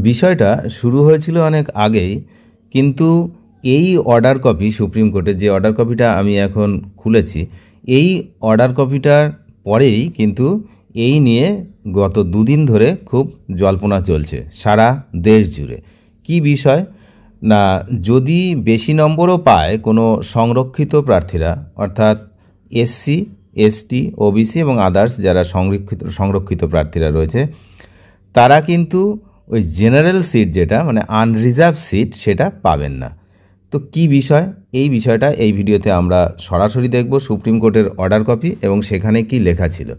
বিষয়টা শুরু হয়েছিল অনেক আগেই, কিন্তু এই অর্ডার কপি, সুপ্রিম কোর্টের যে অর্ডার কপিটা আমি এখন খুলেছি, এই অর্ডার কপিটার পরেই কিন্তু এই নিয়ে গত দুদিন ধরে খুব জল্পনা চলছে সারা দেশ জুড়ে। কি বিষয় না, যদি বেশি নম্বরও পায় কোনো সংরক্ষিত প্রার্থীরা, অর্থাৎ এসসি, এসটি, ওবিসি এবং আদার্স যারা সংরক্ষিত প্রার্থীরা রয়েছে, তারা কিন্তু ওই জেনারেল সিট যেটা মানে আনরিজার্ভ সিট সেটা পাবেন না। তো কি বিষয়, এই বিষয়টা এই ভিডিওতে আমরা সরাসরি দেখব সুপ্রিম কোর্টের অর্ডার কপি এবং সেখানে কি লেখা ছিল।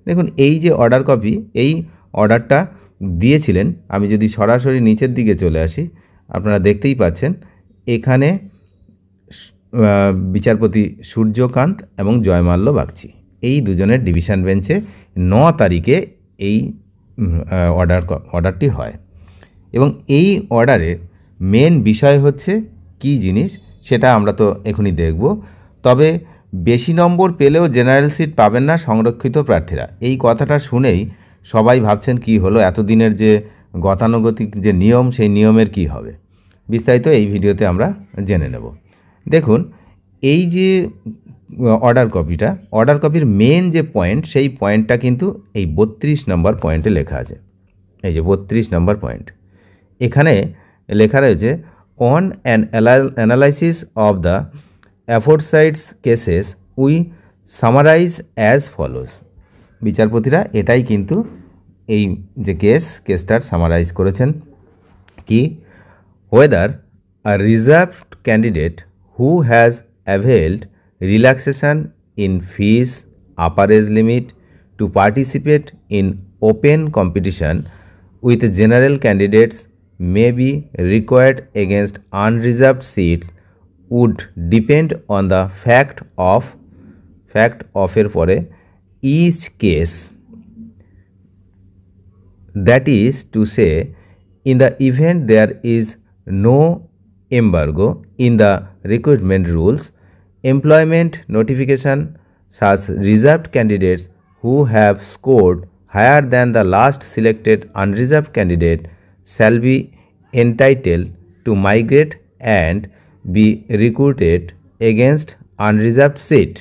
দেখুন, এই যে অর্ডার কপি, এই অর্ডারটা দিয়েছিলেন, আমি যদি সরাসরি নিচের দিকে চলে আসি, আপনারা দেখতেই পাচ্ছেন এখানে বিচারপতি সূর্যকান্ত এবং জয়মাল্য বাগচি এই দুজনের ডিভিশন বেঞ্চে 9 তারিখে এই অর্ডারটি হয়। এবং এই অর্ডারের মেন বিষয় হচ্ছে কি জিনিস সেটা আমরা তো এখনই দেখব। তবে বেশি নম্বর পেলেও জেনারেল সিট পাবেন না সংরক্ষিত প্রার্থীরা, এই কথাটা শুনেই সবাই ভাবছেন কি হলো, এতদিনের যে গতানুগতিক যে নিয়ম, সেই নিয়মের কি হবে। বিস্তারিত এই ভিডিওতে আমরা জেনে নেব। দেখুন, এই যে অর্ডার কপির মেন যে পয়েন্ট, সেই পয়েন্টটা কিন্তু এই 32 নম্বর পয়েন্টে লেখা আছে। এই যে 32 নম্বর পয়েন্ট, এখানে লেখা রয়েছে on an analysis of the aforesaid cases we summarize as follows. বিচারপতিরা এটাই কিন্তু এই যে কেসটার সামারাইজ করেছেন কি, whether a reserved candidate who has availed relaxation in fees, upper age limit to participate in open competition with general candidates may be required against unreserved seats would depend on the fact of এর পরে each case, that is to say, in the event there is no embargo in the recruitment rules, employment notification, such reserved candidates who have scored higher than the last selected unreserved candidate shall be entitled to migrate and be recruited against unreserved seat.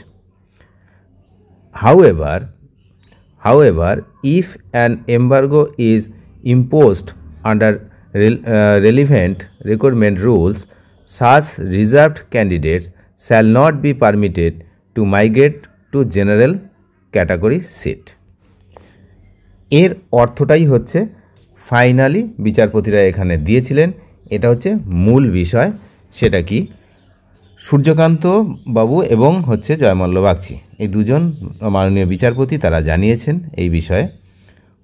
However, if an embargo is imposed under relevant recruitment rules, such reserved candidates shall not be permitted to migrate to general category seat. এর অর্থটাই হচ্ছে finally বিচারপতিরা এখানে দিয়েছিলেন, এটা হচ্ছে মূল বিষয়। সেটা কি, সূর্যকান্ত বাবু এবং হচ্ছে জয়মাল্য বাগচি, এই দুজন মাননীয় বিচারপতি তারা জানিয়েছেন এই বিষয়ে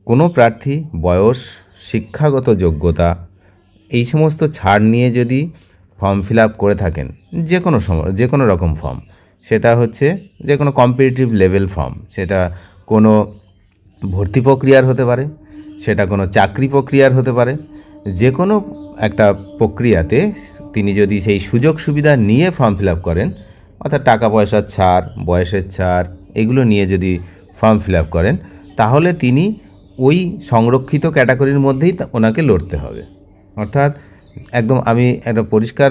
কোনো প্রার্থী বয়স, শিক্ষাগত যোগ্যতা এই সমস্ত ছাড় নিয়ে যদি ফর্ম ফিল আপ করে থাকেন, যে কোনো রকম ফর্ম, সেটা হচ্ছে যে কোনো কম্পিটিটিভ লেভেল ফর্ম, সেটা কোনো ভর্তি প্রক্রিয়ার হতে পারে, সেটা কোনো চাকরি প্রক্রিয়ার হতে পারে, যে কোনো একটা প্রক্রিয়াতে তিনি যদি সেই সুযোগ সুবিধা নিয়ে ফর্ম ফিল আপ করেন, অর্থাৎ টাকা পয়সার ছাড়, বয়সের ছাড়, এগুলো নিয়ে যদি ফর্ম ফিল আপ করেন, তাহলে তিনি ওই সংরক্ষিত ক্যাটাগরির মধ্যেই ওনাকে লড়তে হবে। অর্থাৎ একদম আমি একটা পরিষ্কার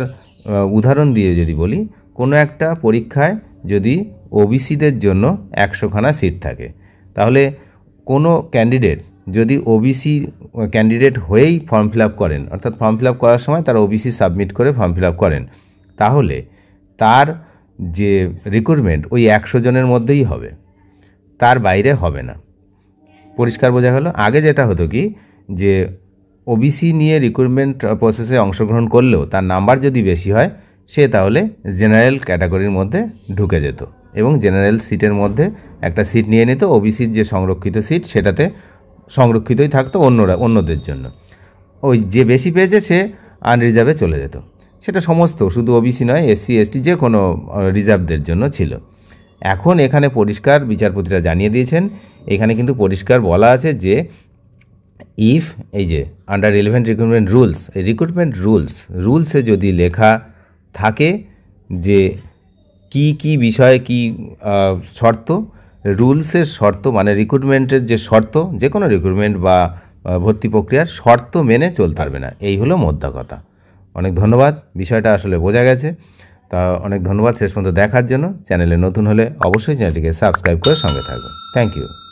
উদাহরণ দিয়ে যদি বলি, কোনো একটা পরীক্ষায় যদি ওবিসিদের জন্য 100খানা সিট থাকে, তাহলে কোনো ক্যান্ডিডেট যদি ওবিসি ক্যান্ডিডেট হয়েই ফর্ম ফিল আপ করেন, অর্থাৎ ফর্ম ফিল আপ করার সময় তারা ওবিসি সাবমিট করে ফর্ম ফিল আপ করেন, তাহলে তার যে রিক্রুটমেন্ট ওই 100 জনের মধ্যেই হবে, তার বাইরে হবে না। পরিষ্কার বোঝা গেল। আগে যেটা হতো কি, যে ওবিসি নিয়ে রিক্রুটমেন্ট প্রসেসে অংশগ্রহণ করলেও তার নাম্বার যদি বেশি হয়, সে তাহলে জেনারেল ক্যাটাগরির মধ্যে ঢুকে যেত এবং জেনারেল সিটের মধ্যে একটা সিট নিয়ে নিত। ওবিসির যে সংরক্ষিত সিট সেটাতে সংরক্ষিতই থাকতো অন্যদের জন্য। ওই যে বেশি পেয়েছে সে আনরিজার্ভে চলে যেত। সেটা সমস্ত, শুধু ওবিসি নয়, এসসি, এসটি, যে কোনো রিজার্ভদের জন্য ছিল। এখন এখানে পরিষ্কার বিচারপতিরা জানিয়ে দিয়েছেন, এখানে কিন্তু পরিষ্কার বলা আছে যে ইফ, এই যে আন্ডার রিলেভেন্ট রিক্রুটমেন্ট রুলস, এই রিক্রুটমেন্ট রুলসে যদি লেখা থাকে যে কি বিষয়ে কি শর্ত, রুলসের শর্ত মানে রিক্রুটমেন্টের যে শর্ত, যে কোনো রিক্রুটমেন্ট বা ভর্তি প্রক্রিয়ার শর্ত মেনে চলতে পারবে না। এই হলো মোদ্দা কথা। অনেক ধন্যবাদ, বিষয়টা আসলে বোঝা গেছে। তা অনেক ধন্যবাদ শেষ পর্যন্ত দেখার জন্য। চ্যানেলে নতুন হলে অবশ্যই চ্যানেলটিকে সাবস্ক্রাইব করে সঙ্গে থাকবেন। Thank you.